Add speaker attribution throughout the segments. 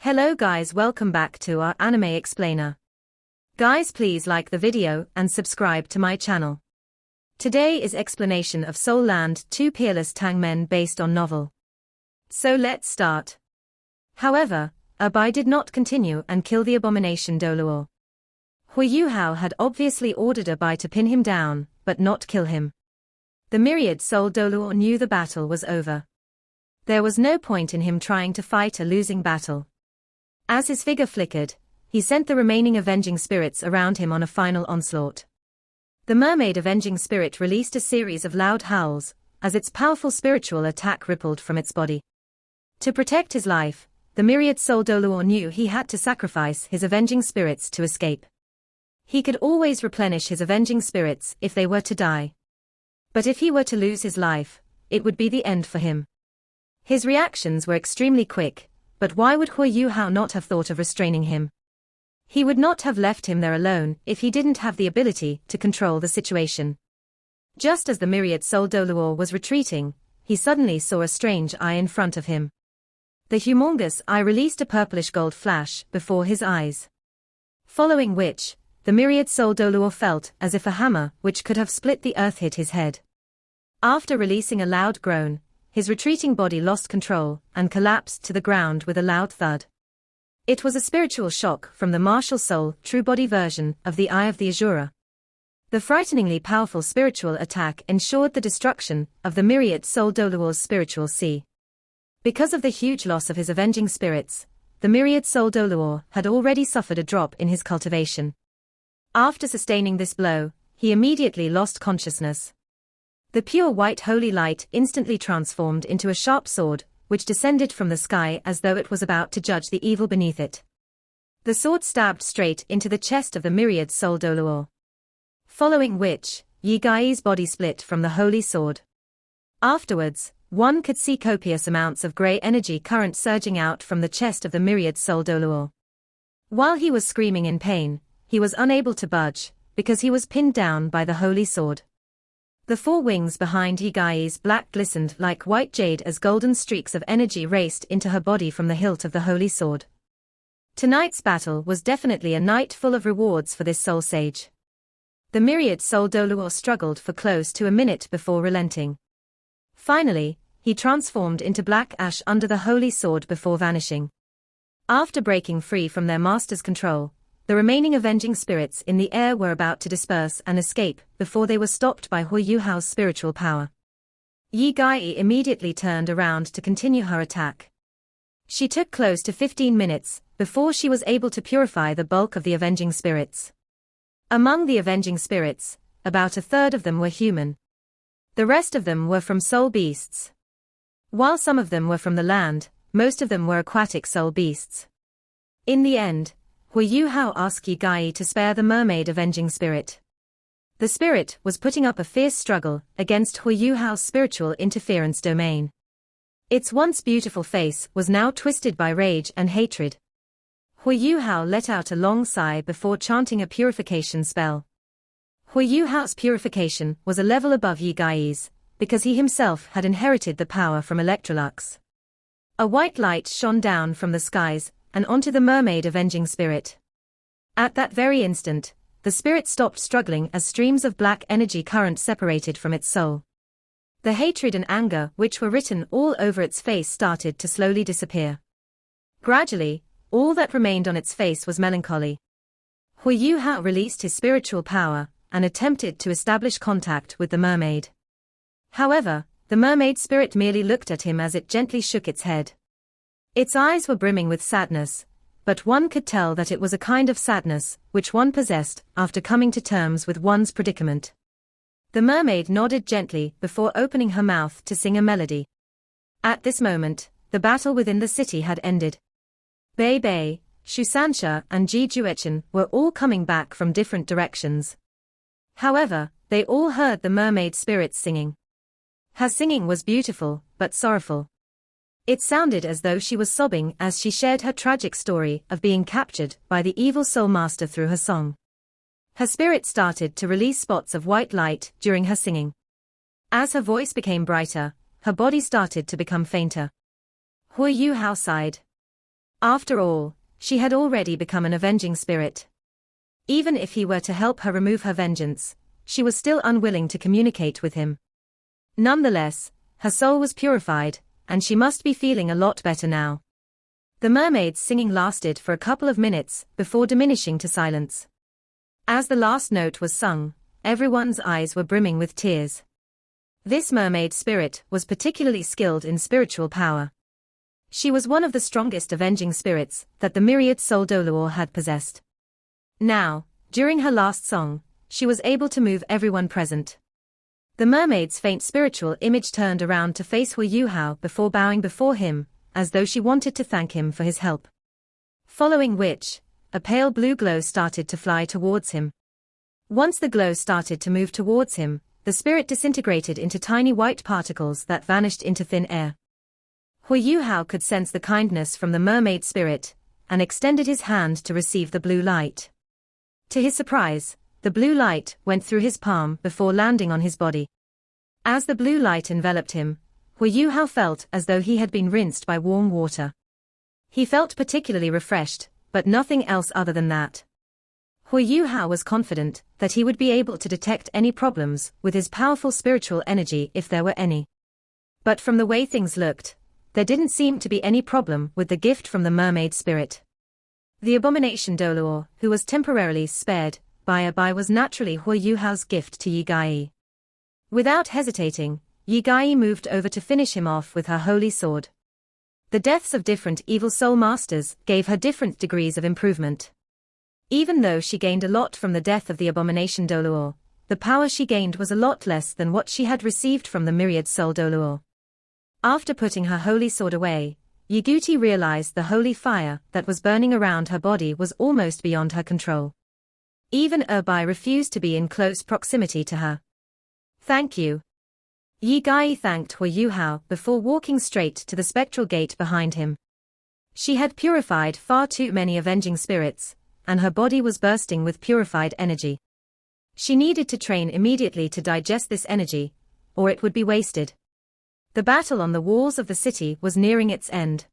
Speaker 1: Hello guys, welcome back to our anime explainer. Guys, please like the video and subscribe to my channel. Today is explanation of Soul Land 2 Peerless Tang Men based on novel. So let's start. However, Abai did not continue and kill the Abomination Douluo. Huo Yuhao had obviously ordered Abai to pin him down, but not kill him. The Myriad Douluo knew the battle was over. There was no point in him trying to fight a losing battle. As his figure flickered, he sent the remaining avenging spirits around him on a final onslaught. The mermaid avenging spirit released a series of loud howls, as its powerful spiritual attack rippled from its body. To protect his life, the Myriad Douluo knew he had to sacrifice his avenging spirits to escape. He could always replenish his avenging spirits if they were to die. But if he were to lose his life, it would be the end for him. His reactions were extremely quick, but why would Huo Yuhao not have thought of restraining him? He would not have left him there alone if he didn't have the ability to control the situation. Just as the Myriad Douluo was retreating, he suddenly saw a strange eye in front of him. The humongous eye released a purplish gold flash before his eyes. Following which, the Myriad Douluo felt as if a hammer which could have split the earth hit his head. After releasing a loud groan, his retreating body lost control and collapsed to the ground with a loud thud. It was a spiritual shock from the martial soul true body version of the Eye of the Azura. The frighteningly powerful spiritual attack ensured the destruction of the Myriad Douluo's spiritual sea. Because of the huge loss of his avenging spirits, the Myriad Douluo had already suffered a drop in his cultivation. After sustaining this blow, he immediately lost consciousness. The pure white holy light instantly transformed into a sharp sword, which descended from the sky as though it was about to judge the evil beneath it. The sword stabbed straight into the chest of the Myriad Douluo. Following which, Yi Gai's body split from the holy sword. Afterwards, one could see copious amounts of grey energy current surging out from the chest of the Myriad Douluo. While he was screaming in pain, he was unable to budge, because he was pinned down by the holy sword. The four wings behind Yi Gai's black glistened like white jade as golden streaks of energy raced into her body from the hilt of the holy sword. Tonight's battle was definitely a night full of rewards for this soul sage. The Myriad Douluo struggled for close to a minute before relenting. Finally, he transformed into black ash under the holy sword before vanishing. After breaking free from their master's control, the remaining avenging spirits in the air were about to disperse and escape before they were stopped by Huo Yuhao's spiritual power. Yi Gai immediately turned around to continue her attack. She took close to 15 minutes before she was able to purify the bulk of the avenging spirits. Among the avenging spirits, about a third of them were human. The rest of them were from soul beasts. While some of them were from the land, most of them were aquatic soul beasts. In the end, Huo Yuhao asked Yi Gai to spare the mermaid avenging spirit. The spirit was putting up a fierce struggle against Huo Yuhao's spiritual interference domain. Its once beautiful face was now twisted by rage and hatred. Huo Yuhao let out a long sigh before chanting a purification spell. Huo Yuhao's purification was a level above Yi Gai's, because he himself had inherited the power from Electrolux. A white light shone down from the skies and onto the mermaid avenging spirit. At that very instant, the spirit stopped struggling as streams of black energy current separated from its soul. The hatred and anger which were written all over its face started to slowly disappear. Gradually, all that remained on its face was melancholy. Huo Yuhao released his spiritual power and attempted to establish contact with the mermaid. However, the mermaid spirit merely looked at him as it gently shook its head. Its eyes were brimming with sadness, but one could tell that it was a kind of sadness which one possessed after coming to terms with one's predicament. The mermaid nodded gently before opening her mouth to sing a melody. At this moment, the battle within the city had ended. Bei Bei, Shu Sansha and Ji Juechen were all coming back from different directions. However, they all heard the mermaid spirit singing. Her singing was beautiful, but sorrowful. It sounded as though she was sobbing as she shared her tragic story of being captured by the evil soul master through her song. Her spirit started to release spots of white light during her singing. As her voice became brighter, her body started to become fainter. Huo Yuhao sighed. After all, she had already become an avenging spirit. Even if he were to help her remove her vengeance, she was still unwilling to communicate with him. Nonetheless, her soul was purified, and she must be feeling a lot better now. The mermaid's singing lasted for a couple of minutes before diminishing to silence. As the last note was sung, everyone's eyes were brimming with tears. This mermaid spirit was particularly skilled in spiritual power. She was one of the strongest avenging spirits that the Myriad Douluo had possessed. Now, during her last song, she was able to move everyone present. The mermaid's faint spiritual image turned around to face Huo Yuhao before bowing before him, as though she wanted to thank him for his help. Following which, a pale blue glow started to fly towards him. Once the glow started to move towards him, the spirit disintegrated into tiny white particles that vanished into thin air. Huo Yuhao could sense the kindness from the mermaid spirit, and extended his hand to receive the blue light. To his surprise, the blue light went through his palm before landing on his body. As the blue light enveloped him, Huo Yuhao felt as though he had been rinsed by warm water. He felt particularly refreshed, but nothing else other than that. Huo Yuhao was confident that he would be able to detect any problems with his powerful spiritual energy if there were any. But from the way things looked, there didn't seem to be any problem with the gift from the mermaid spirit. The Abomination Douluo, who was temporarily spared by was naturally Huo Yuhao's gift to Yi Gai. Without hesitating, Yi Gai moved over to finish him off with her holy sword. The deaths of different evil soul masters gave her different degrees of improvement. Even though she gained a lot from the death of the Abomination Douluo, the power she gained was a lot less than what she had received from the Myriad Douluo. After putting her holy sword away, Yi Guti realized the holy fire that was burning around her body was almost beyond her control. Even Bai refused to be in close proximity to her. Thank you. Yi Gai thanked Huo Yuhao before walking straight to the spectral gate behind him. She had purified far too many avenging spirits, and her body was bursting with purified energy. She needed to train immediately to digest this energy, or it would be wasted. The battle on the walls of the city was nearing its end.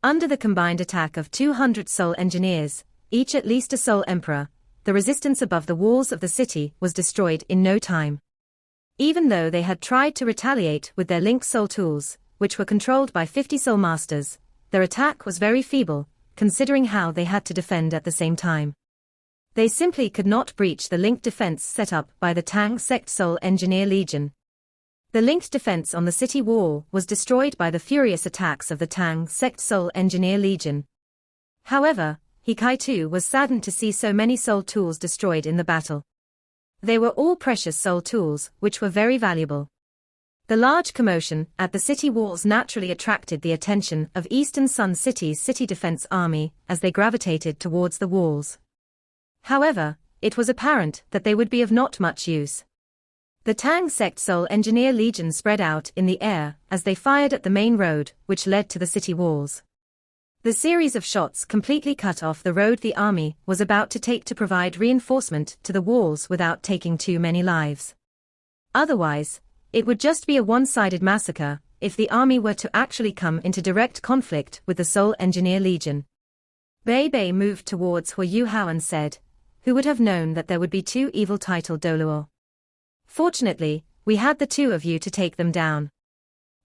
Speaker 1: Under the combined attack of 200 soul engineers, each at least a soul emperor, the resistance above the walls of the city was destroyed in no time. Even though they had tried to retaliate with their linked soul tools, which were controlled by 50 soul masters, their attack was very feeble, considering how they had to defend at the same time. They simply could not breach the linked defense set up by the Tang Sect Soul Engineer Legion. The linked defense on the city wall was destroyed by the furious attacks of the Tang Sect Soul Engineer Legion. However, He Kai too was saddened to see so many soul tools destroyed in the battle. They were all precious soul tools, which were very valuable. The large commotion at the city walls naturally attracted the attention of Eastern Sun City's city defense army as they gravitated towards the walls. However, it was apparent that they would be of not much use. The Tang Sect Soul Engineer Legion spread out in the air as they fired at the main road which led to the city walls. The series of shots completely cut off the road the army was about to take to provide reinforcement to the walls without taking too many lives. Otherwise, it would just be a one-sided massacre if the army were to actually come into direct conflict with the Soul Engineer Legion. Bei moved towards Huo Yuhao and said, "Who would have known that there would be two evil-titled Douluo? Fortunately, we had the two of you to take them down."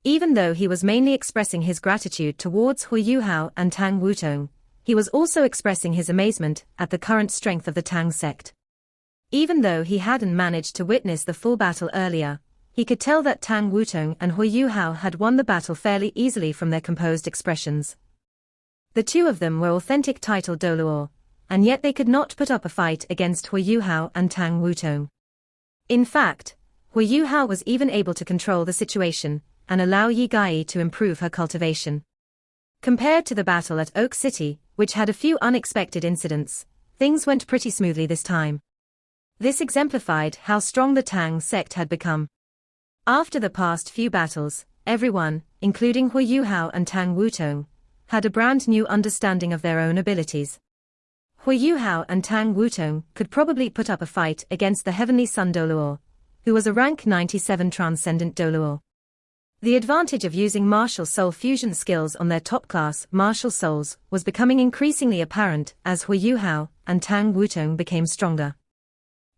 Speaker 1: Even though he was mainly expressing his gratitude towards Huo Yuhao and Tang Wutong, he was also expressing his amazement at the current strength of the Tang sect. Even though he hadn't managed to witness the full battle earlier, he could tell that Tang Wutong and Huo Yuhao had won the battle fairly easily from their composed expressions. The two of them were authentic titled Douluo, and yet they could not put up a fight against Huo Yuhao and Tang Wutong. In fact, Huo Yuhao was even able to control the situation and allow Yi Gai to improve her cultivation. Compared to the battle at Oak City, which had a few unexpected incidents, things went pretty smoothly this time. This exemplified how strong the Tang sect had become. After the past few battles, everyone, including Huo Yuhao and Tang Wutong, had a brand new understanding of their own abilities. Huo Yuhao and Tang Wutong could probably put up a fight against the Heavenly Sun Douluo, who was a rank 97 Transcendent Douluo. The advantage of using martial soul fusion skills on their top-class martial souls was becoming increasingly apparent as Huo Yuhao and Tang Wutong became stronger.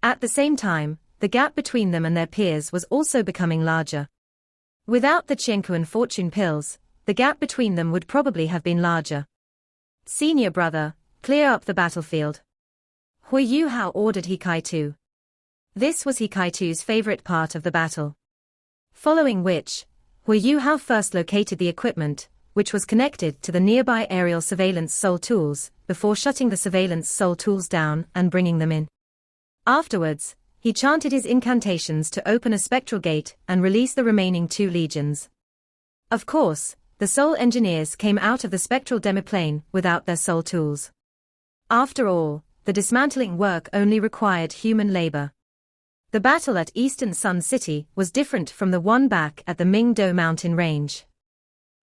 Speaker 1: At the same time, the gap between them and their peers was also becoming larger. Without the Qianquan fortune pills, the gap between them would probably have been larger. "Senior brother, clear up the battlefield." Huo Yuhao ordered Hikaitu. This was Hikaitu's favorite part of the battle. Following which, Huo Yuhao first located the equipment, which was connected to the nearby aerial surveillance soul tools, before shutting the surveillance soul tools down and bringing them in. Afterwards, he chanted his incantations to open a spectral gate and release the remaining 2 legions. Of course, the soul engineers came out of the spectral demiplane without their soul tools. After all, the dismantling work only required human labor. The battle at Eastern Sun City was different from the one back at the Mingdo mountain range.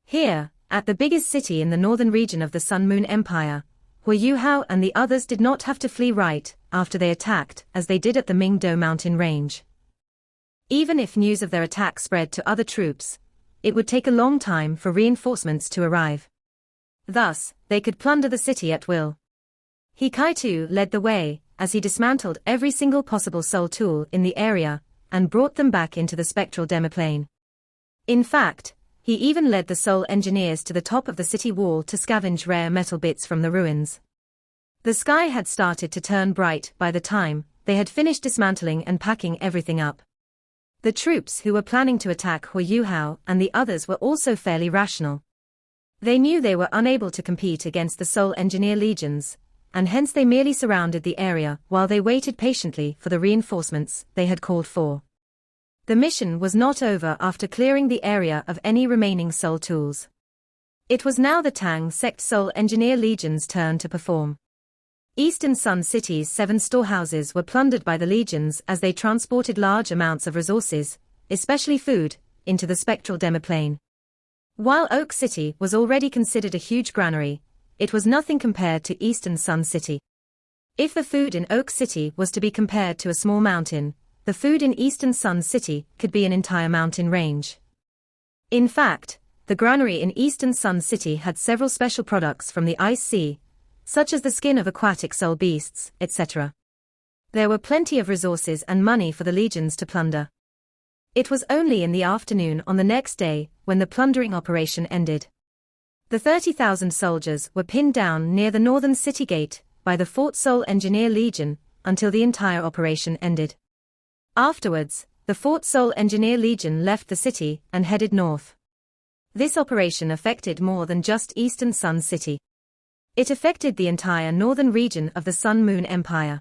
Speaker 1: Here, at the biggest city in the northern region of the Sun Moon Empire, Huo Yuhao and the others did not have to flee right after they attacked as they did at the Mingdo mountain range. Even if news of their attack spread to other troops, it would take a long time for reinforcements to arrive. Thus, they could plunder the city at will. Hikaitu led the way, as he dismantled every single possible soul tool in the area, and brought them back into the spectral demiplane. In fact, he even led the soul engineers to the top of the city wall to scavenge rare metal bits from the ruins. The sky had started to turn bright by the time they had finished dismantling and packing everything up. The troops who were planning to attack Huo Yuhao and the others were also fairly rational. They knew they were unable to compete against the soul engineer legions, and hence they merely surrounded the area while they waited patiently for the reinforcements they had called for. The mission was not over after clearing the area of any remaining soul tools. It was now the Tang sect soul engineer legion's turn to perform. Eastern Sun City's 7 storehouses were plundered by the legions as they transported large amounts of resources, especially food, into the spectral demiplane. While Oak City was already considered a huge granary, it was nothing compared to Eastern Sun City. If the food in Oak City was to be compared to a small mountain, the food in Eastern Sun City could be an entire mountain range. In fact, the granary in Eastern Sun City had several special products from the Ice Sea, such as the skin of aquatic soul beasts, etc. There were plenty of resources and money for the legions to plunder. It was only in the afternoon on the next day when the plundering operation ended. The 30,000 soldiers were pinned down near the northern city gate by the Fort Soul Engineer Legion until the entire operation ended. Afterwards, the Fort Soul Engineer Legion left the city and headed north. This operation affected more than just Eastern Sun City. It affected the entire northern region of the Sun Moon Empire.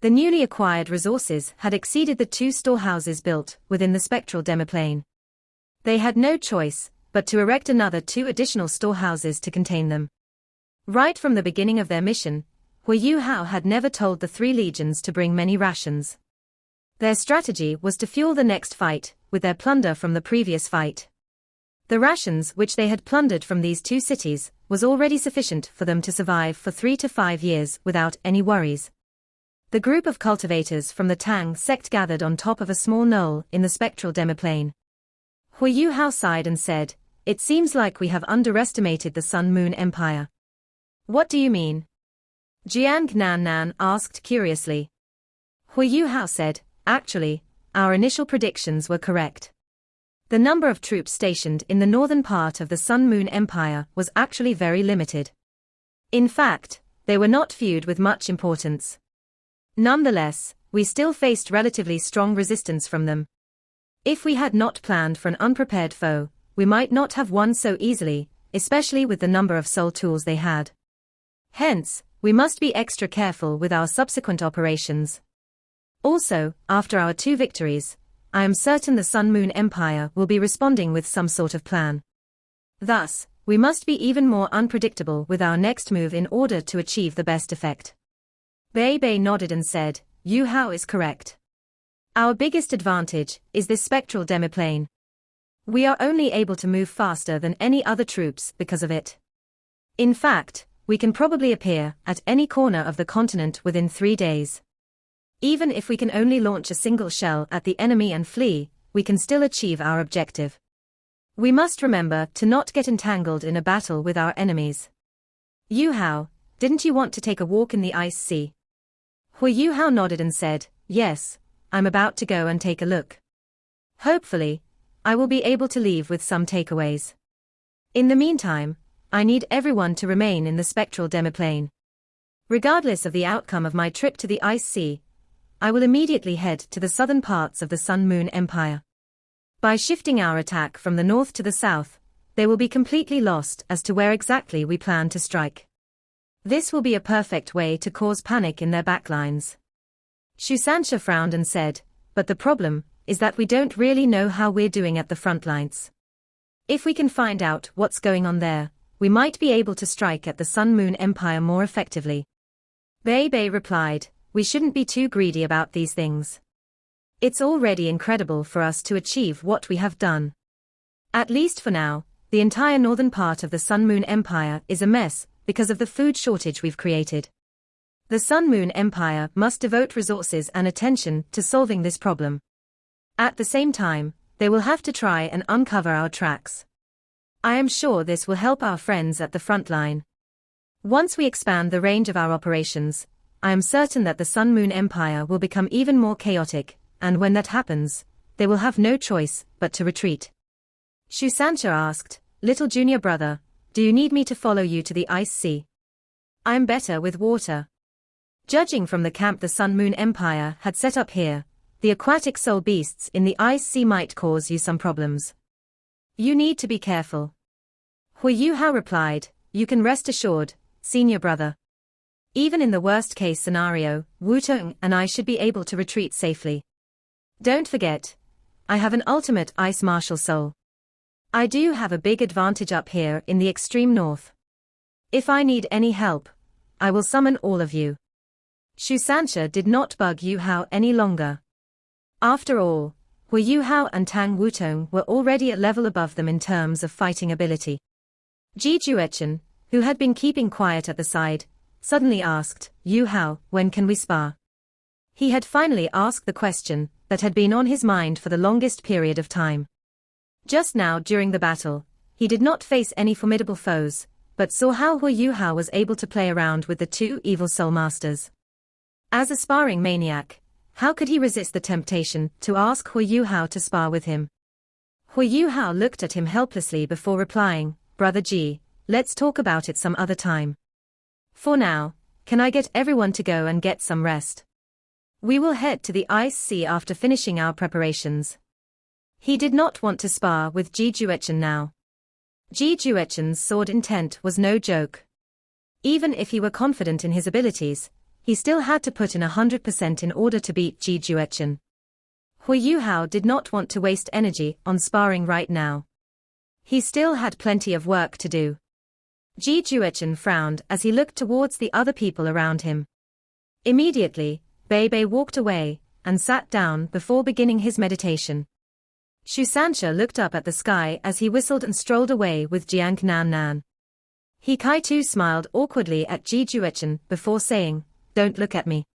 Speaker 1: The newly acquired resources had exceeded the 2 storehouses built within the spectral demiplane. They had no choice but to erect another 2 additional storehouses to contain them. Right from the beginning of their mission, Huo Yuhao had never told the 3 legions to bring many rations. Their strategy was to fuel the next fight with their plunder from the previous fight. The rations which they had plundered from these 2 cities was already sufficient for them to survive for 3 to 5 years without any worries. The group of cultivators from the Tang sect gathered on top of a small knoll in the spectral demiplane. Huo Yuhao sighed and said, "It seems like we have underestimated the Sun Moon Empire." "What do you mean?" Jiang Nan asked curiously. Huo Yuhao said, "Actually, our initial predictions were correct. The number of troops stationed in the northern part of the Sun Moon Empire was actually very limited. In fact, they were not viewed with much importance. Nonetheless, we still faced relatively strong resistance from them. If we had not planned for an unprepared foe, we might not have won so easily, especially with the number of soul tools they had. Hence, we must be extra careful with our subsequent operations. Also, after our 2 victories, I am certain the Sun Moon Empire will be responding with some sort of plan. Thus, we must be even more unpredictable with our next move in order to achieve the best effect." Bei nodded and said, "Yuhao is correct. Our biggest advantage is this spectral demiplane. We are only able to move faster than any other troops because of it. In fact, we can probably appear at any corner of the continent within 3 days. Even if we can only launch a single shell at the enemy and flee, we can still achieve our objective. We must remember to not get entangled in a battle with our enemies. Yuhao, didn't you want to take a walk in the ice sea? Huo Yuhao nodded and said, yes, I'm about to go and take a look. Hopefully, I will be able to leave with some takeaways. In the meantime, I need everyone to remain in the spectral demiplane. Regardless of the outcome of my trip to the ice sea, I will immediately head to the southern parts of the Sun-Moon Empire. By shifting our attack from the north to the south, they will be completely lost as to where exactly we plan to strike. This will be a perfect way to cause panic in their backlines. Xu Sanxia frowned and said, but the problem is that we don't really know how we're doing at the front lines. If we can find out what's going on there, we might be able to strike at the Sun-Moon Empire more effectively. Bei Bei replied, we shouldn't be too greedy about these things. It's already incredible for us to achieve what we have done. At least for now, the entire northern part of the Sun-Moon Empire is a mess because of the food shortage we've created. The Sun-Moon Empire must devote resources and attention to solving this problem. At the same time, they will have to try and uncover our tracks. I am sure this will help our friends at the front line. Once we expand the range of our operations, I am certain that the Sun-Moon Empire will become even more chaotic, and when that happens, they will have no choice but to retreat. Xu Sanxia asked, little junior brother, do you need me to follow you to the ice sea? I'm better with water. Judging from the camp the Sun-Moon Empire had set up here, the aquatic soul beasts in the ice sea might cause you some problems. You need to be careful. Huo Yuhao replied, you can rest assured, senior brother. Even in the worst-case scenario, Wu Tong and I should be able to retreat safely. Don't forget, I have an ultimate ice martial soul. I do have a big advantage up here in the extreme north. If I need any help, I will summon all of you. Xu Sanxia did not bug Yuhao any longer. After all, Huo Yuhao and Tang Wutong were already a level above them in terms of fighting ability. Ji Juechen, who had been keeping quiet at the side, suddenly asked, Yuhao, when can we spar? He had finally asked the question that had been on his mind for the longest period of time. Just now during the battle, he did not face any formidable foes, but saw how Huo Yuhao was able to play around with the two evil soul masters. As a sparring maniac, how could he resist the temptation to ask Huo Yuhao to spar with him? Huo Yuhao looked at him helplessly before replying, Brother Ji, let's talk about it some other time. For now, can I get everyone to go and get some rest? We will head to the ice sea after finishing our preparations. He did not want to spar with Ji Juechen now. Ji Juechen's sword intent was no joke. Even if he were confident in his abilities, he still had to put in 100% in order to beat Ji Juechen. Huo Yuhao did not want to waste energy on sparring right now. He still had plenty of work to do. Ji Juechen frowned as he looked towards the other people around him. Immediately, Bei Bei walked away and sat down before beginning his meditation. Xu Sanxia looked up at the sky as he whistled and strolled away with Jiang Nan Nan. He Kai too smiled awkwardly at Ji Juechen before saying, don't look at me.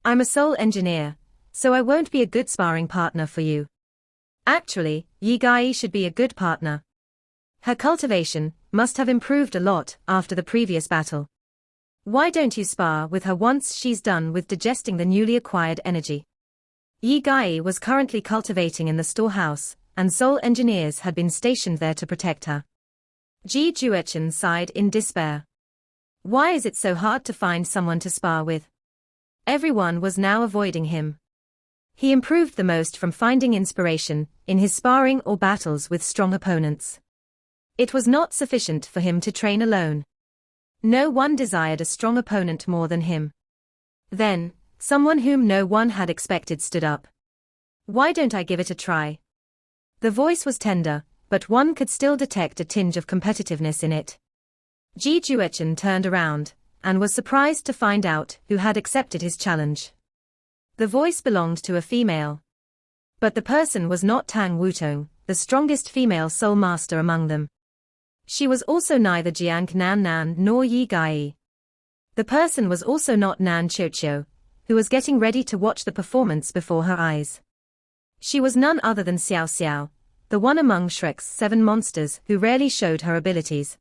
Speaker 1: I'm a soul engineer, so I won't be a good sparring partner for you. Actually, Yi Gai should be a good partner. Her cultivation must have improved a lot after the previous battle. Why don't you spar with her once she's done with digesting the newly acquired energy? Yi Gai was currently cultivating in the storehouse, and soul engineers had been stationed there to protect her. Ji Juechen sighed in despair. Why is it so hard to find someone to spar with? Everyone was now avoiding him. He improved the most from finding inspiration in his sparring or battles with strong opponents. It was not sufficient for him to train alone. No one desired a strong opponent more than him. Then, someone whom no one had expected stood up. Why don't I give it a try? The voice was tender, but one could still detect a tinge of competitiveness in it. Ji Juechen turned around, and was surprised to find out who had accepted his challenge. The voice belonged to a female. But the person was not Tang Wutong, the strongest female soul master among them. She was also neither Jiang Nan Nan nor Yi Gai. The person was also not Nan Qiuqiu, who was getting ready to watch the performance before her eyes. She was none other than Xiao Xiao, the one among Shrek's 7 monsters who rarely showed her abilities.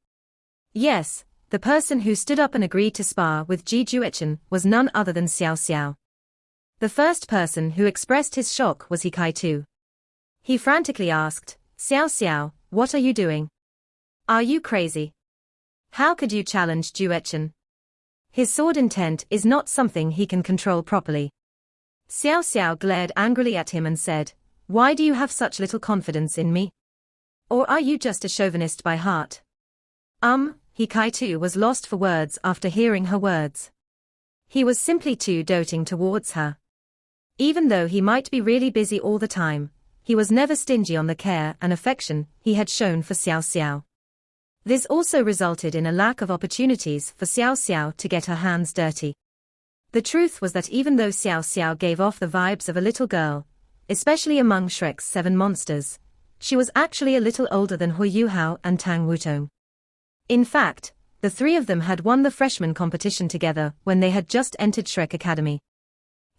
Speaker 1: Yes, the person who stood up and agreed to spar with Ji Juechen was none other than Xiao Xiao. The first person who expressed his shock was He Kai-tu. He frantically asked, "Xiao Xiao, what are you doing? Are you crazy? How could you challenge Juechen? His sword intent is not something he can control properly." Xiao Xiao glared angrily at him and said, "Why do you have such little confidence in me? Or are you just a chauvinist by heart?" He Kai-tu was lost for words after hearing her words. He was simply too doting towards her. Even though he might be really busy all the time, he was never stingy on the care and affection he had shown for Xiao Xiao. This also resulted in a lack of opportunities for Xiao Xiao to get her hands dirty. The truth was that even though Xiao Xiao gave off the vibes of a little girl, especially among Shrek's 7 monsters, she was actually a little older than Huo Yuhao and Tang Wutong. In fact, the 3 of them had won the freshman competition together when they had just entered Shrek Academy.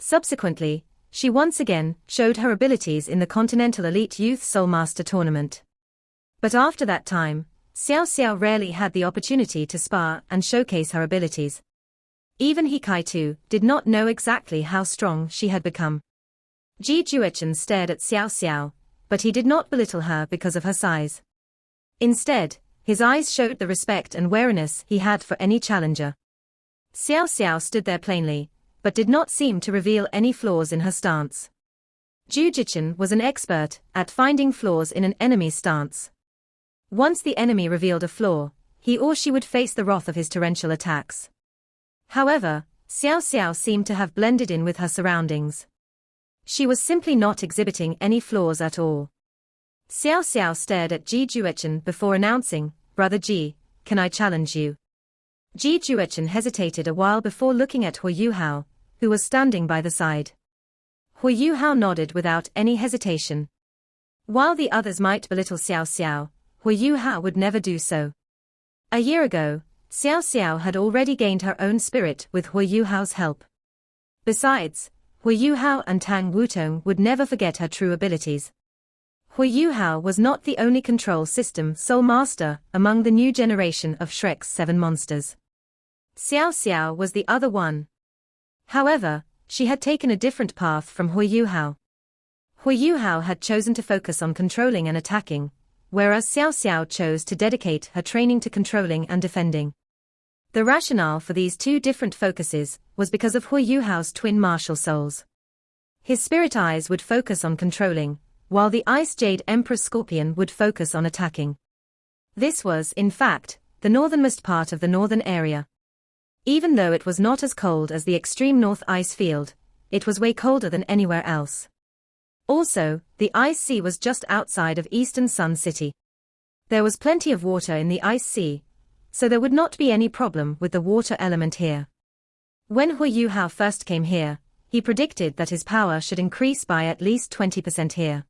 Speaker 1: Subsequently, she once again showed her abilities in the Continental Elite Youth Soul Master Tournament. But after that time, Xiao Xiao rarely had the opportunity to spar and showcase her abilities. Even He Kai-tu did not know exactly how strong she had become. Ji Juechen stared at Xiao Xiao, but he did not belittle her because of her size. Instead, his eyes showed the respect and wariness he had for any challenger. Xiao Xiao stood there plainly, but did not seem to reveal any flaws in her stance. Ju Jichen was an expert at finding flaws in an enemy's stance. Once the enemy revealed a flaw, he or she would face the wrath of his torrential attacks. However, Xiao Xiao seemed to have blended in with her surroundings. She was simply not exhibiting any flaws at all. Xiao Xiao stared at Ji Juechen before announcing, "Brother Ji, can I challenge you?" Ji Juechen hesitated a while before looking at Huo Yuhao, who was standing by the side. Huo Yuhao nodded without any hesitation. While the others might belittle Xiao Xiao, Huo Yuhao would never do so. A year ago, Xiao Xiao had already gained her own spirit with Huo Yuhao's help. Besides, Huo Yuhao and Tang Wutong would never forget her true abilities. Huo Yuhao was not the only control system soul master among the new generation of Shrek's 7 monsters. Xiao Xiao was the other one. However, she had taken a different path from Huo Yuhao. Huo Yuhao had chosen to focus on controlling and attacking, whereas Xiao Xiao chose to dedicate her training to controlling and defending. The rationale for these 2 different focuses was because of Huo Yuhao's twin martial souls. His spirit eyes would focus on controlling, while the Ice Jade Emperor Scorpion would focus on attacking. This was, in fact, the northernmost part of the northern area. Even though it was not as cold as the extreme north ice field, it was way colder than anywhere else. Also, the Ice Sea was just outside of Eastern Sun City. There was plenty of water in the Ice Sea, so there would not be any problem with the water element here. When Huo Yuhao first came here, he predicted that his power should increase by at least 20% here.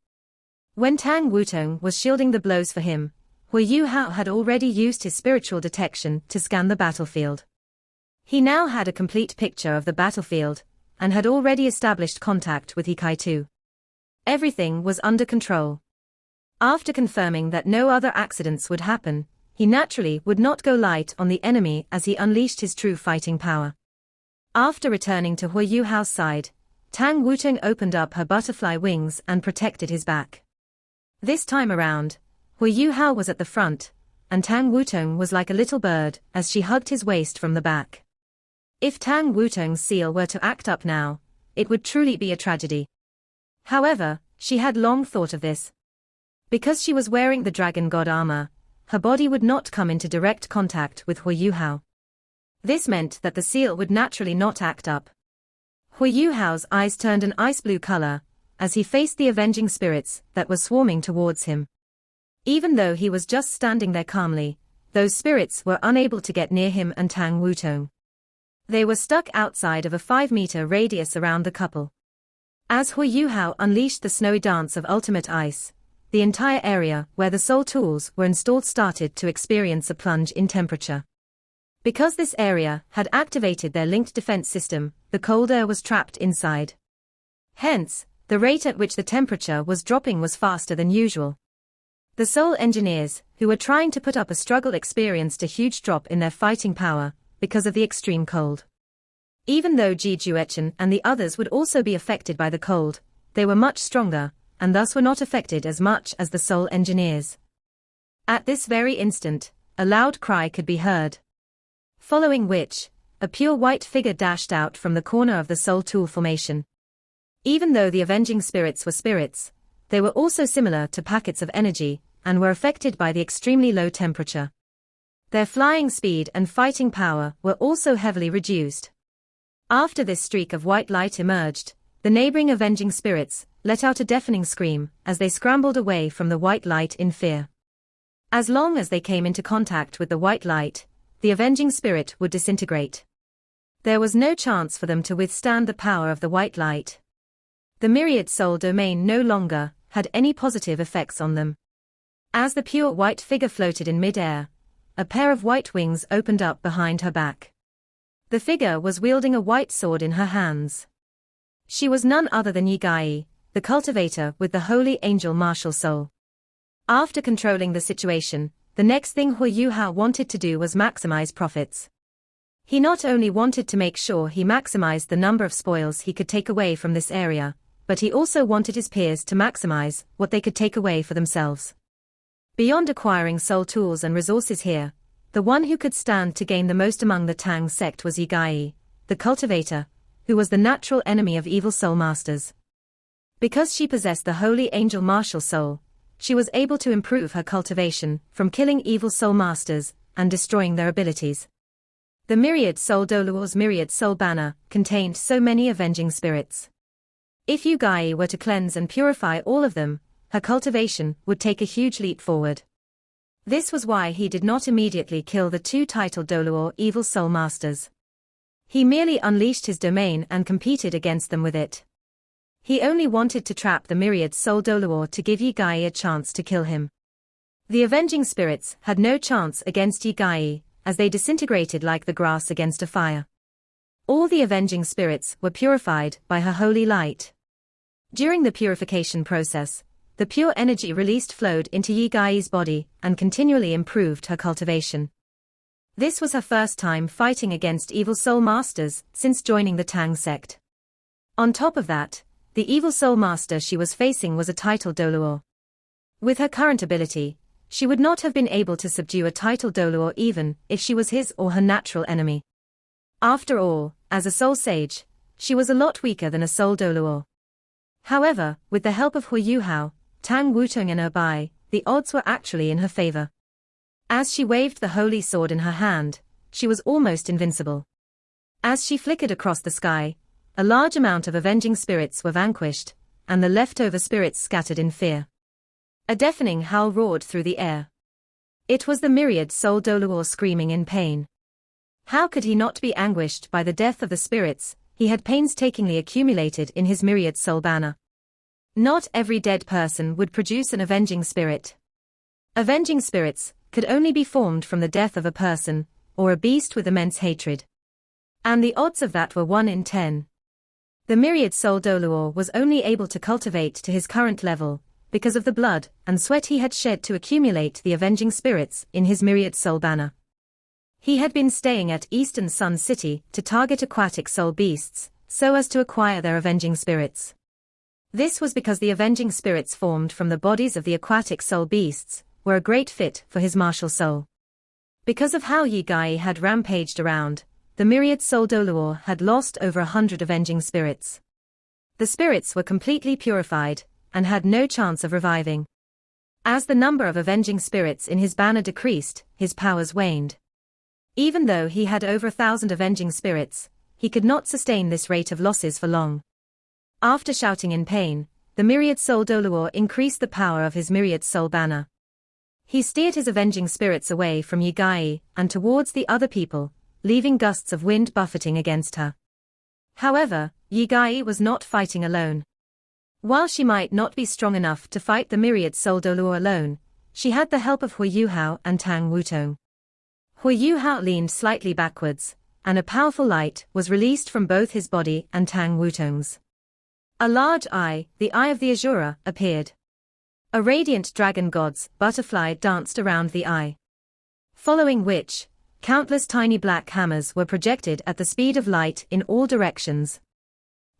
Speaker 1: When Tang Wutong was shielding the blows for him, Huo Yuhao had already used his spiritual detection to scan the battlefield. He now had a complete picture of the battlefield, and had already established contact with He Kai-tu. Everything was under control. After confirming that no other accidents would happen, he naturally would not go light on the enemy as he unleashed his true fighting power. After returning to Huo Yuhao's side, Tang Wutong opened up her butterfly wings and protected his back. This time around, Huo Yuhao was at the front, and Tang Wutong was like a little bird as she hugged his waist from the back. If Tang Wutong's seal were to act up now, it would truly be a tragedy. However, she had long thought of this. Because she was wearing the dragon god armor, her body would not come into direct contact with Huo Yuhao. This meant that the seal would naturally not act up. Huo Yuhao's eyes turned an ice blue color, as he faced the avenging spirits that were swarming towards him. Even though he was just standing there calmly, those spirits were unable to get near him and Tang Wutong. They were stuck outside of a 5-meter radius around the couple. As Huo Yuhao unleashed the snowy dance of ultimate ice, the entire area where the soul tools were installed started to experience a plunge in temperature. Because this area had activated their linked defense system, the cold air was trapped inside. Hence, the rate at which the temperature was dropping was faster than usual. The Soul Engineers, who were trying to put up a struggle, experienced a huge drop in their fighting power because of the extreme cold. Even though Ji Juechen and the others would also be affected by the cold, they were much stronger, and thus were not affected as much as the Soul Engineers. At this very instant, a loud cry could be heard. Following which, a pure white figure dashed out from the corner of the Soul Tool formation. Even though the avenging spirits were spirits, they were also similar to packets of energy, and were affected by the extremely low temperature. Their flying speed and fighting power were also heavily reduced. After this streak of white light emerged, the neighboring avenging spirits let out a deafening scream as they scrambled away from the white light in fear. As long as they came into contact with the white light, the avenging spirit would disintegrate. There was no chance for them to withstand the power of the white light. The Myriad Soul domain no longer had any positive effects on them. As the pure white figure floated in mid-air, a pair of white wings opened up behind her back. The figure was wielding a white sword in her hands. She was none other than Yi Gai, the cultivator with the holy angel martial soul. After controlling the situation, the next thing Huo Yuhao wanted to do was maximize profits. He not only wanted to make sure he maximized the number of spoils he could take away from this area, but he also wanted his peers to maximize what they could take away for themselves. Beyond acquiring soul tools and resources here, the one who could stand to gain the most among the Tang sect was Yi Gai, the cultivator, who was the natural enemy of evil soul masters. Because she possessed the holy angel martial soul, she was able to improve her cultivation from killing evil soul masters and destroying their abilities. The Myriad Douluo's Myriad Soul banner contained so many avenging spirits. If Yi Gai were to cleanse and purify all of them, her cultivation would take a huge leap forward. This was why he did not immediately kill the two titled Douluo evil soul masters. He merely unleashed his domain and competed against them with it. He only wanted to trap the Myriad Douluo to give Yi Gai a chance to kill him. The avenging spirits had no chance against Yi Gai, as they disintegrated like the grass against a fire. All the avenging spirits were purified by her holy light. During the purification process, the pure energy released flowed into Yi Gai's body and continually improved her cultivation. This was her first time fighting against evil soul masters since joining the Tang sect. On top of that, the evil soul master she was facing was a titled Douluo. With her current ability, she would not have been able to subdue a titled Douluo even if she was his or her natural enemy. After all, as a soul sage, she was a lot weaker than a soul Douluo. However, with the help of Huo Yuhao, Tang Wutong and Bai, the odds were actually in her favor. As she waved the holy sword in her hand, she was almost invincible. As she flickered across the sky, a large amount of avenging spirits were vanquished, and the leftover spirits scattered in fear. A deafening howl roared through the air. It was the Myriad Douluo screaming in pain. How could he not be anguished by the death of the spirits he had painstakingly accumulated in his Myriad Soul banner? Not every dead person would produce an avenging spirit. Avenging spirits could only be formed from the death of a person, or a beast with immense hatred. And the odds of that were 1 in 10. The Myriad Douluo was only able to cultivate to his current level, because of the blood and sweat he had shed to accumulate the avenging spirits in his Myriad Soul banner. He had been staying at Eastern Sun City to target aquatic soul beasts, so as to acquire their avenging spirits. This was because the avenging spirits formed from the bodies of the aquatic soul beasts were a great fit for his martial soul. Because of how Yi Gai had rampaged around, the Myriad Douluo had lost over 100 avenging spirits. The spirits were completely purified and had no chance of reviving. As the number of avenging spirits in his banner decreased, his powers waned. Even though he had over 1,000 avenging spirits, he could not sustain this rate of losses for long. After shouting in pain, the Myriad Douluo increased the power of his Myriad Soul banner. He steered his avenging spirits away from Yi Gai and towards the other people, leaving gusts of wind buffeting against her. However, Yi Gai was not fighting alone. While she might not be strong enough to fight the Myriad Douluo alone, she had the help of Huo Yuhao and Tang Wutong. Huo Yuhao leaned slightly backwards, and a powerful light was released from both his body and Tang Wutong's. A large eye, the Eye of the Azura, appeared. A radiant dragon god's butterfly danced around the eye. Following which, countless tiny black hammers were projected at the speed of light in all directions.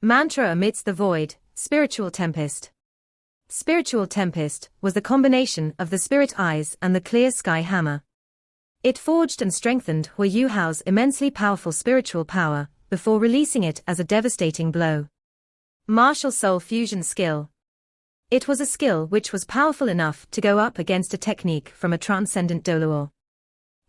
Speaker 1: Mantra amidst the void, spiritual tempest. Spiritual tempest was the combination of the spirit eyes and the clear sky hammer. It forged and strengthened Huo Yuhao's immensely powerful spiritual power, before releasing it as a devastating blow. Martial soul fusion skill. It was a skill which was powerful enough to go up against a technique from a transcendent Douluo.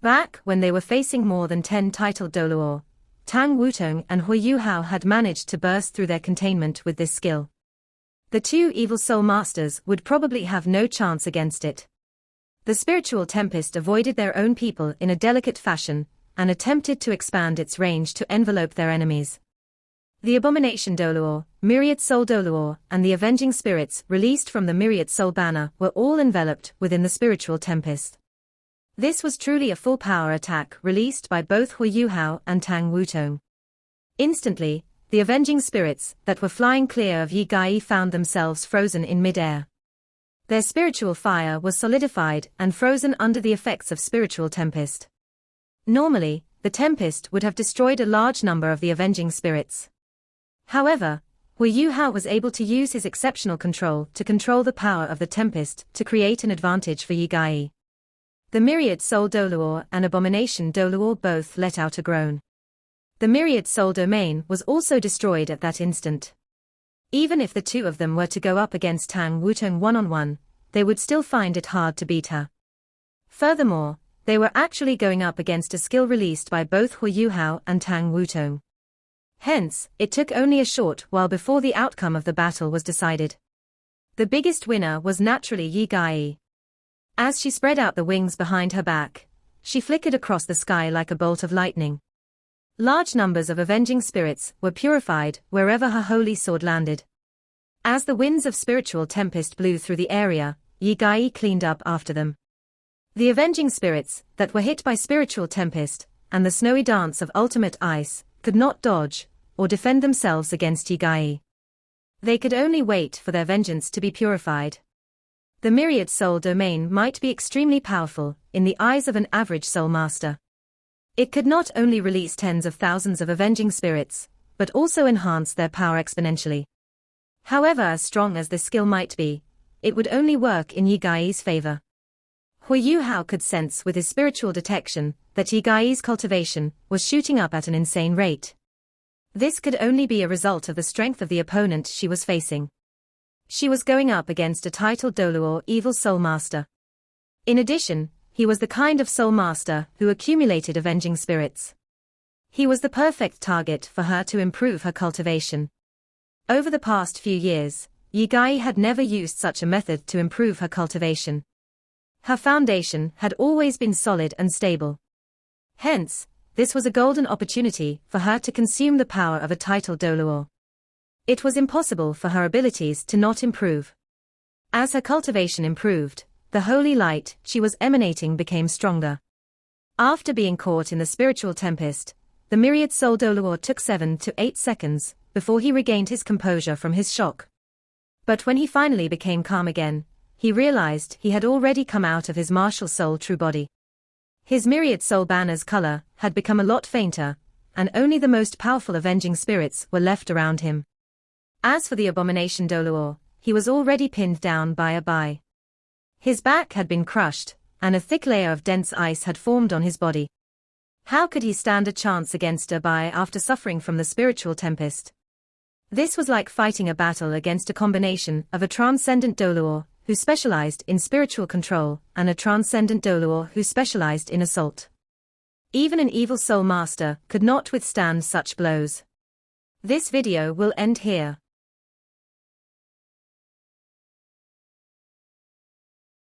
Speaker 1: Back when they were facing more than 10 titled Douluo, Tang Wutong and Huo Yuhao had managed to burst through their containment with this skill. The two evil soul masters would probably have no chance against it. The spiritual tempest avoided their own people in a delicate fashion, and attempted to expand its range to envelope their enemies. The Abomination Douluo, Myriad Douluo, and the Avenging Spirits released from the Myriad Soul banner were all enveloped within the spiritual tempest. This was truly a full-power attack released by both Huo Yuhao and Tang Wutong. Instantly, the Avenging Spirits that were flying clear of Yi Gai found themselves frozen in mid-air. Their spiritual fire was solidified and frozen under the effects of spiritual tempest. Normally, the tempest would have destroyed a large number of the Avenging Spirits. However, Huo Yuhao was able to use his exceptional control to control the power of the tempest to create an advantage for Yi Gai. The Myriad Douluo and Abomination Douluo both let out a groan. The Myriad Soul domain was also destroyed at that instant. Even if the two of them were to go up against Tang Wutong one-on-one, they would still find it hard to beat her. Furthermore, they were actually going up against a skill released by both Huo Yuhao and Tang Wutong. Hence, it took only a short while before the outcome of the battle was decided. The biggest winner was naturally Yi Gai. As she spread out the wings behind her back, she flickered across the sky like a bolt of lightning. Large numbers of avenging spirits were purified wherever her holy sword landed. As the winds of spiritual tempest blew through the area, Yi Gai cleaned up after them. The avenging spirits that were hit by spiritual tempest and the snowy dance of ultimate ice could not dodge or defend themselves against Yi Gai. They could only wait for their vengeance to be purified. The Myriad Soul domain might be extremely powerful in the eyes of an average soul master. It could not only release tens of thousands of avenging spirits, but also enhance their power exponentially. However, as strong as this skill might be, it would only work in Yi Gai's favor. Huo Yuhao could sense with his spiritual detection that Yi Gai's cultivation was shooting up at an insane rate. This could only be a result of the strength of the opponent she was facing. She was going up against a titled Douluo evil soul master. In addition, he was the kind of soul master who accumulated avenging spirits. He was the perfect target for her to improve her cultivation. Over the past few years, Yi Gai had never used such a method to improve her cultivation. Her foundation had always been solid and stable. Hence, this was a golden opportunity for her to consume the power of a titled Douluo. It was impossible for her abilities to not improve. As her cultivation improved, the holy light she was emanating became stronger. After being caught in the spiritual tempest, the Myriad Soul Douluo took 7 to 8 seconds before he regained his composure from his shock. But when he finally became calm again, he realized he had already come out of his martial soul true body. His Myriad Soul banner's color had become a lot fainter, and only the most powerful avenging spirits were left around him. As for the Abomination Douluo, he was already pinned down by a bai. His back had been crushed, and a thick layer of dense ice had formed on his body. How could he stand a chance against a bai after suffering from the spiritual tempest? This was like fighting a battle against a combination of a transcendent Douluo who specialized in spiritual control and a transcendent Douluo who specialized in assault. Even an evil soul master could not withstand such blows. This video will end here.